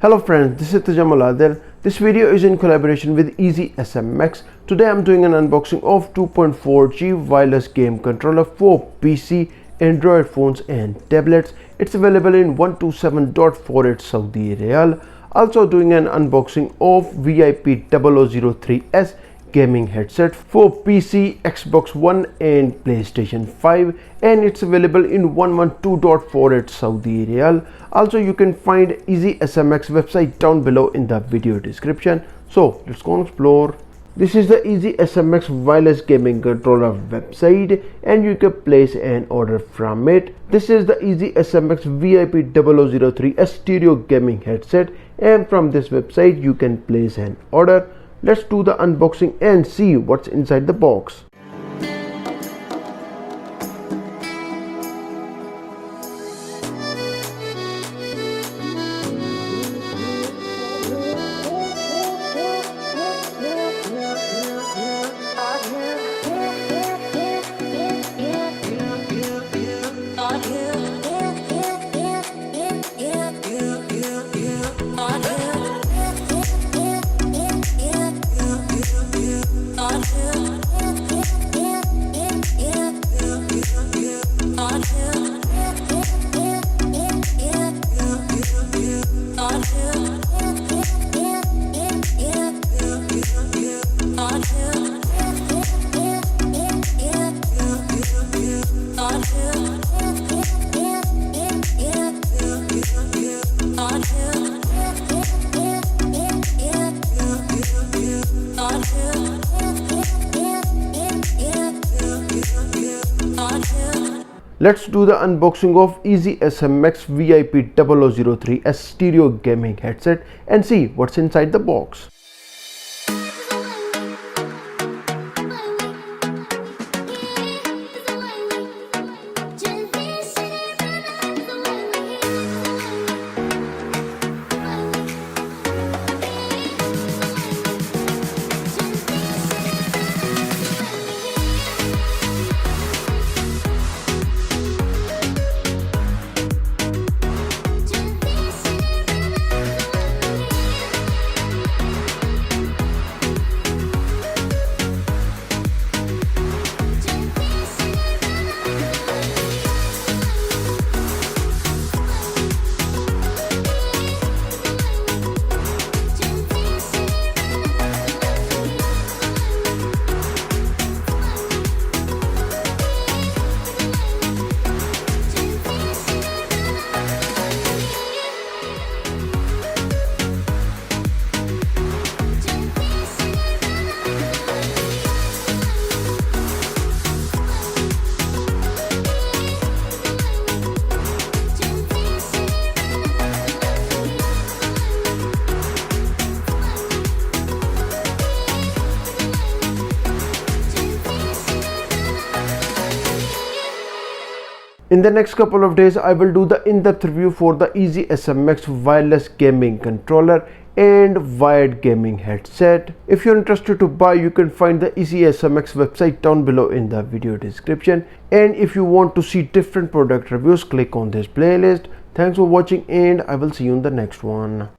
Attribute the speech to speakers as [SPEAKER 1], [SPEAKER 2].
[SPEAKER 1] Hello friends, this is Lavalier. This video is in collaboration with EasySMX. Today I'm doing an unboxing of 2.4G wireless game controller for PC, Android phones and tablets. It's available in 127.48 Saudi Riyal. Also doing an unboxing of VIP 0003S gaming headset for PC, Xbox One and PlayStation 5, and it's available in 112.48 Saudi Riyal. Also you can find EasySMX website down below in the video description. So let's go and explore. This is the EasySMX wireless gaming controller website and you can place an order from it. This is the EasySMX VIP 0003 stereo gaming headset, and from this website you can place an order. Let's do the unboxing and see what's inside the box. Let's do the unboxing of EasySMX VIP 003S stereo gaming headset and see what's inside the box. In the next couple of days, I will do the in-depth review for the EasySMX wireless gaming controller and wired gaming headset. If you're interested to buy, you can find the EasySMX website down below in the video description. And if you want to see different product reviews, click on this playlist. Thanks for watching and I will see you in the next one.